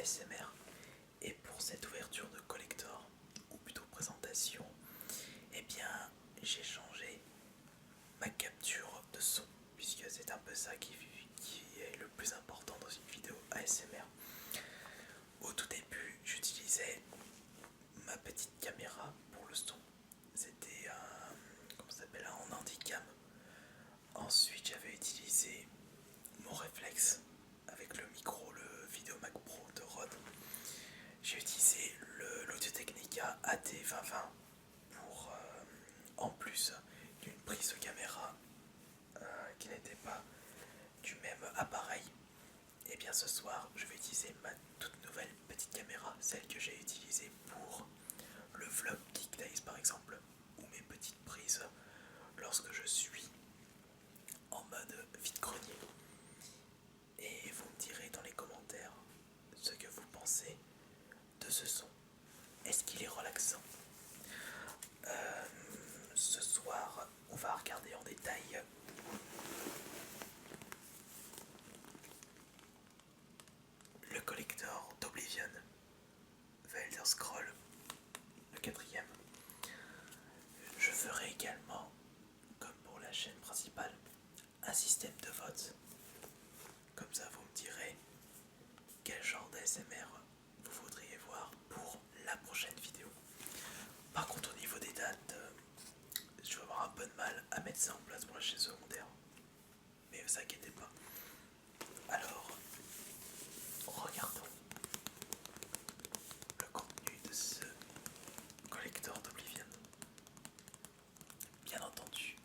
ASMR. Et pour cette ouverture de collector, ou plutôt présentation, eh bien j'ai changé ma capture de son, puisque c'est un peu ça qui est le plus important dans une vidéo ASMR. Au tout début, j'utilisais ma petite caméra pour le son. C'était un handycam. Ensuite, j'avais utilisé mon réflexe avec le micro, le Videomac Pro de Rode. J'ai utilisé l'Audio Technica AT2020 pour, en plus d'une prise de caméra qui n'était pas du même appareil. Et bien ce soir, je vais utiliser ma toute nouvelle petite caméra, celle que j'ai utilisée pour le vlog Geek Days par exemple, ou mes petites prises lorsque je suis en mode vide-grenier. Et vous me direz dans les commentaires ce que vous pensez de ce son. Est-ce qu'il est relaxant? Ce soir, on va regarder en détail le collector d'Oblivion, The Elder Scroll, le quatrième. Je ferai également, comme pour la chaîne principale, un système de vote. Comme ça, vous me direz quel genre d'ASMR vous voudriez voir pour la prochaine vidéo. Par contre, au niveau des dates, je vais avoir un peu de mal à mettre ça en place pour la chaîne secondaire. Mais ne vous inquiétez pas. Alors, regardons le contenu de ce collector d'Oblivion. Bien entendu,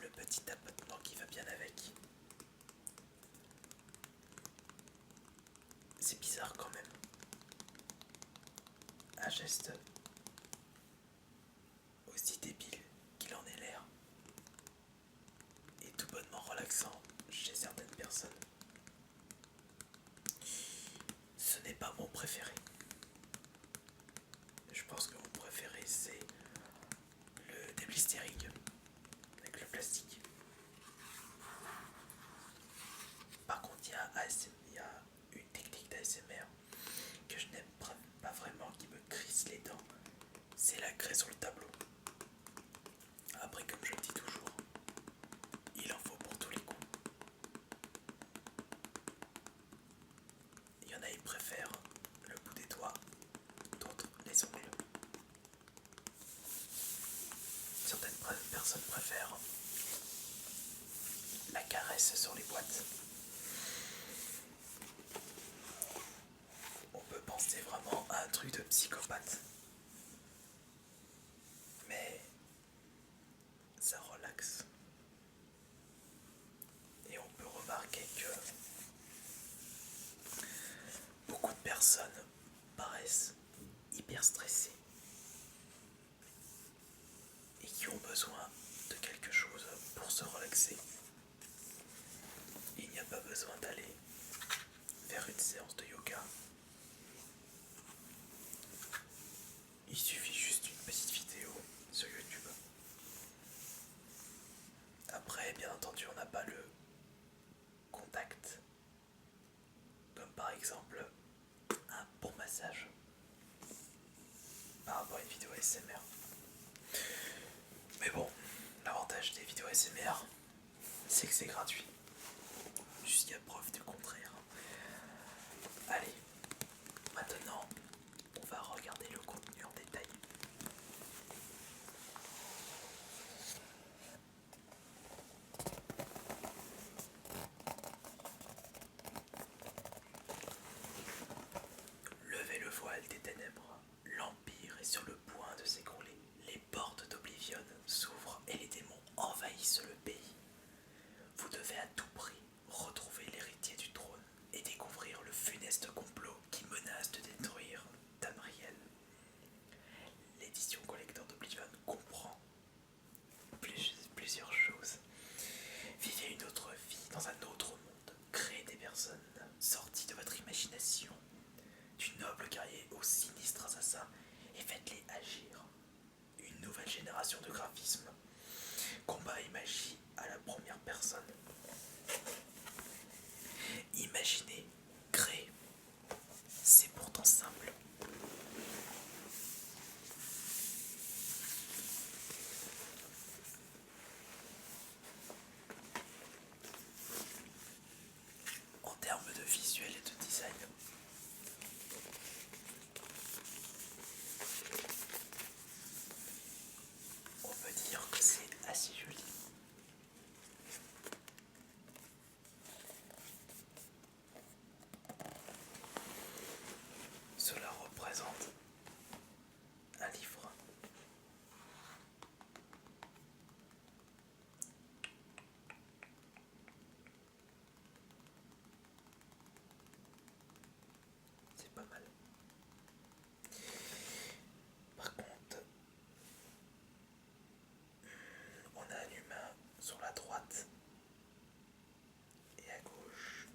le petit tapotement qui va bien avec. C'est bizarre quand même. Un geste aussi débile qu'il en ait l'air et tout bonnement relaxant chez certaines personnes. Ce n'est pas mon préféré. Je pense que mon préféré c'est le déblistering avec le plastique. Par contre, il y a une technique d'ASMR que je n'aime pas vraiment, qui me crisse les dents. C'est la craie sur le tableau. Après, comme je le dis toujours, il en faut pour tous les coups. Il y en a qui préfèrent le bout des doigts, d'autres les ongles. Certaines personnes préfèrent la caresse sur les boîtes. On peut penser vraiment à un truc de psychopathe. Mais ça relaxe. Et on peut remarquer que beaucoup de personnes paraissent hyper stressées et qui ont besoin de quelque chose pour se relaxer. Il n'y a pas besoin d'aller faire une séance de yoga. Il suffit juste d'une petite vidéo sur YouTube. Après, bien entendu, on n'a pas le contact, comme par exemple un bon massage par rapport à une vidéo ASMR. Mais bon, l'avantage des vidéos ASMR, c'est que c'est gratuit, jusqu'à preuve du contraire. Allez, maintenant, on va regarder le contenu en détail. Levez le voile des ténèbres, l'Empire est sur le point de s'écrouler. Les portes d'Oblivion s'ouvrent et les démons envahissent le pays. Vous devez à tout prix retrouver l'héritier du trône et découvrir le funeste complot visuel et de design. On peut dire que c'est assez joli. Cela représente un livre. C'est pas mal. Par contre, on a un humain sur la droite et à gauche.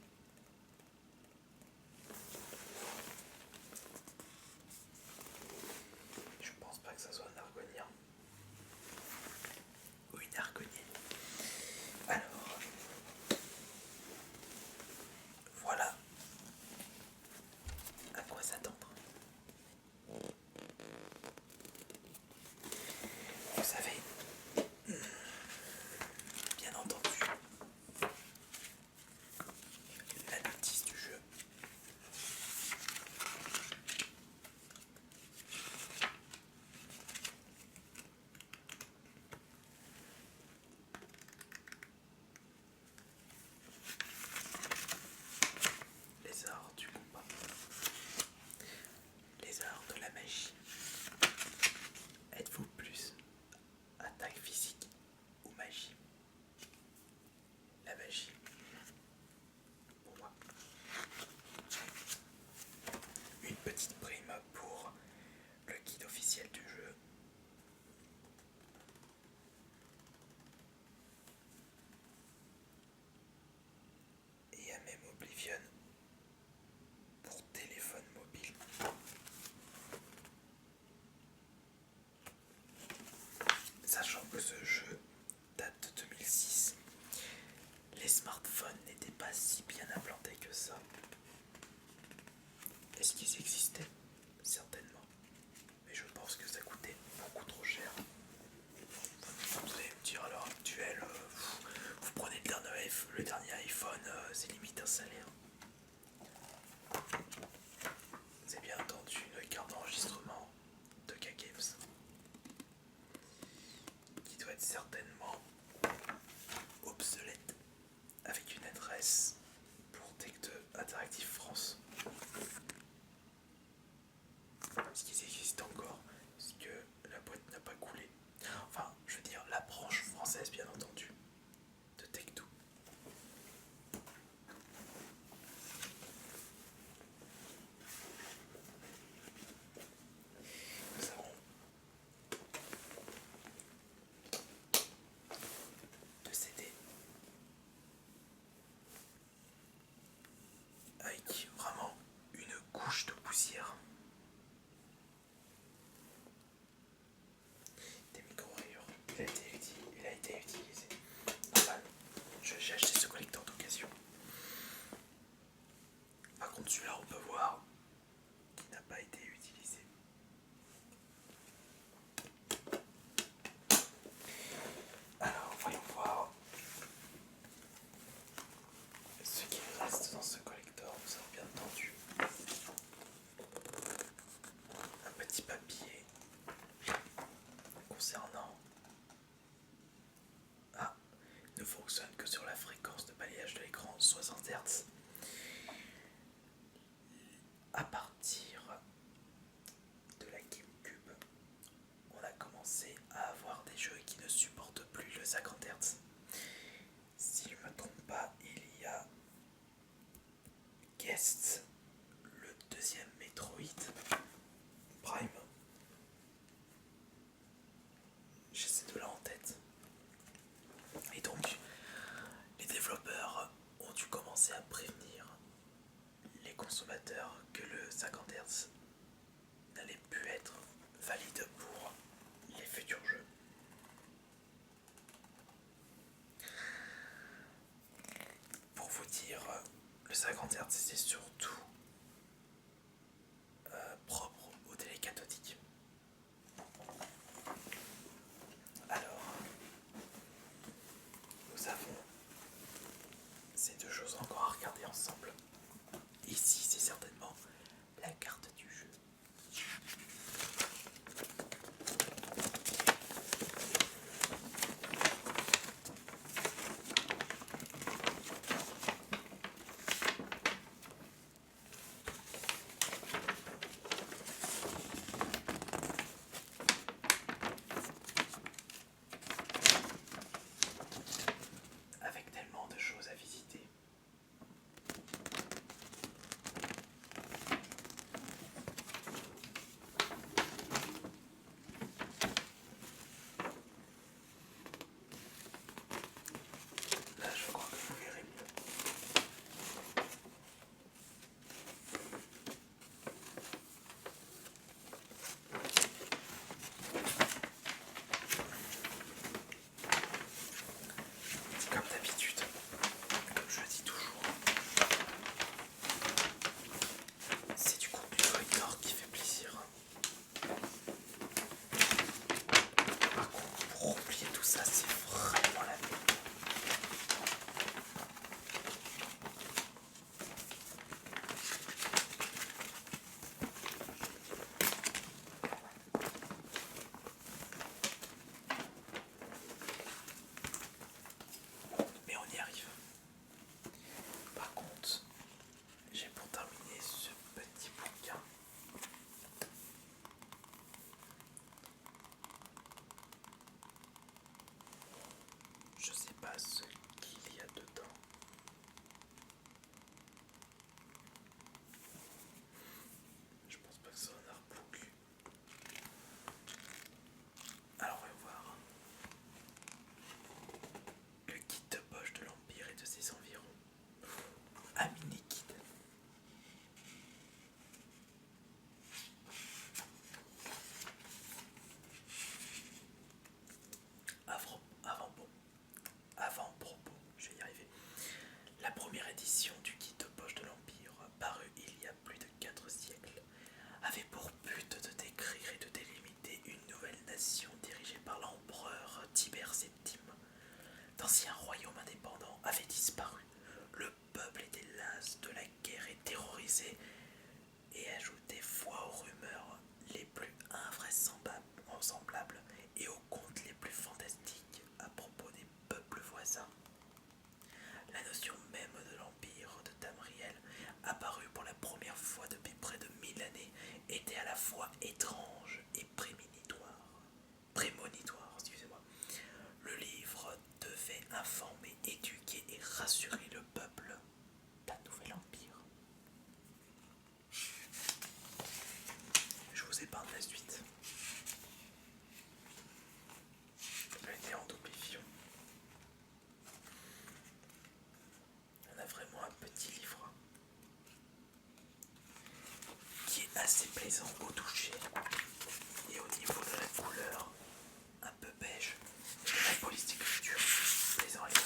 Je pense pas que ça soit un argonien ou une argonie. Alors, voilà à quoi s'attendre. Vous savez, bien entendu, la notice du jeu. Les arts du combat. Les arts de la magie. Êtes-vous plus attaque physique ou magie? La magie. Pour moi. Une petite prime pour le guide officiel du jeu. Et il y a même Oblivion pour téléphone mobile. Sachant que ce jeu date de 2006, les smartphones n'étaient pas si bien implantés que ça. Est-ce qu'ils existaient? Certainement. Mais je pense que ça coûtait beaucoup trop cher. Vous allez me dire à l'heure actuelle, vous prenez le dernier iPhone, c'est limite un salaire. C'est bien entendu une carte d'enregistrement de K-Games qui doit être certainement obsolète, avec une adresse pour Tech2 Interactive France. Est-ce qu'ils existent encore? Est-ce que la boîte n'a pas coulé? Enfin, je veux dire, la branche française, bien entendu, de Tech2. Nous avons deux CD avec vraiment une couche de poussière. Des micro-rayures. Il a été utilisé. Normal. J'ai acheté ce collecteur d'occasion. Par contre, celui-là, on peut voir qu'il n'a pas été utilisé. Alors, voyons voir ce qu'il reste dans ce collector. Nous avons bien entendu un petit papier concernant ne fonctionne que sur la fréquence de balayage de l'écran 60 Hz. À partir de la GameCube, on a commencé à avoir des jeux qui ne supportent plus le 50 Hz. Si je ne me trompe pas, il y a Guest, le deuxième Metroid Prime. J'ai ces deux-là en tête. Et donc, les développeurs ont dû commencer à prévenir les consommateurs que le 50 Hz n'allait plus être valide pour les futurs jeux. Pour vous dire, le 50 Hz c'est surtout propre aux télé cathodiques. Alors, nous avons ces deux choses encore à regarder ensemble. édition du guide de poche de l'Empire, paru il y a plus de 4 siècles, avait pour but de décrire et de délimiter une nouvelle nation dirigée par l'empereur Tibère Septime. D'anciens royaumes indépendants avaient disparu. Le peuple était las de la guerre et terrorisé, et ajoutait foi aux rumeurs les plus invraisemblables et aux contes les plus fantastiques à propos des peuples voisins. La notion même de l'empire de Tamriel, apparue pour la première fois depuis près de 1000 années, était à la fois étrange et prémonitoire, excusez-moi. Le livre devait informer, éduquer et rassurer le peuple d'un nouvel empire. Je vous épargne la suite. Le néant d'oblivion. On a vraiment un petit livre qui est assez plaisant au toucher et au niveau de la couleur, un peu beige, et de la police d'écriture, plaisant à lire.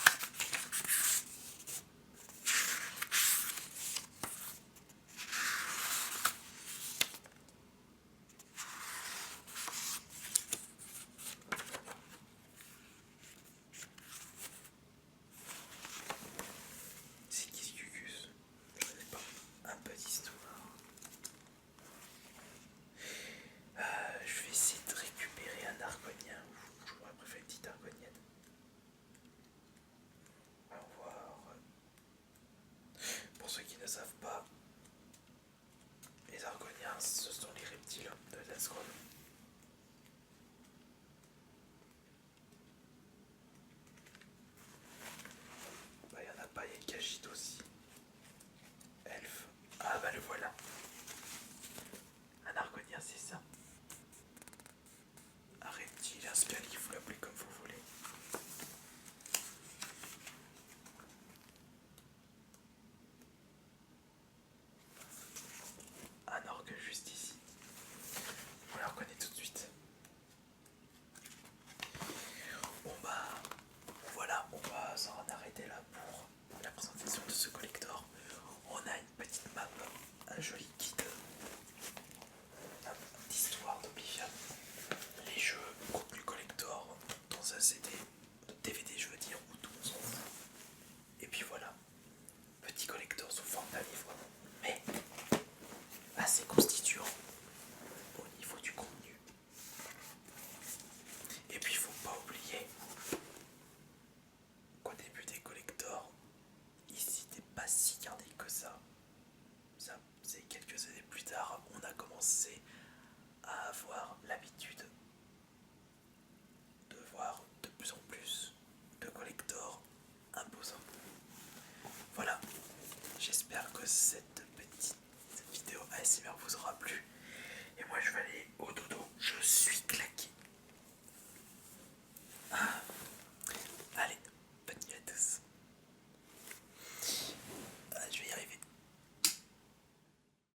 C'est qui ce Cucus? Je ne sais pas. Un peu d'histoire. Je vais essayer de récupérer un argonien. J'aurais préféré une petite argonienne. On va voir. Pour ceux qui ne savent pas, les argoniens, ce sont les reptiles de Nazgûl. Bah, il n'y en a pas, il y a une cachite aussi. Elfe. Ah bah le voilà. Un argonien, c'est ça. Un reptile, un scali, vous l'appelez comme vous voulez. Un orgue juste ici. On la reconnaît tout de suite. Bon bah voilà, on va s'en arrêter là pour la présentation de ce collector. On a une petite map, un joli guide d'histoire d'Oblivion, les jeux contenu collector dans un CD, DVD je veux dire, ou tout on s'en fout. Et puis voilà, petit collector sous forme d'un livre, mais assez constituant au niveau du contenu. Et puis il faut pas oublier qu'au début des collectors, ici n'était pas si gardé que ça. Ça, c'est quelques années plus tard, on a commencé à avoir l'habitude de voir de plus en plus de collectors imposants. Voilà, j'espère que cette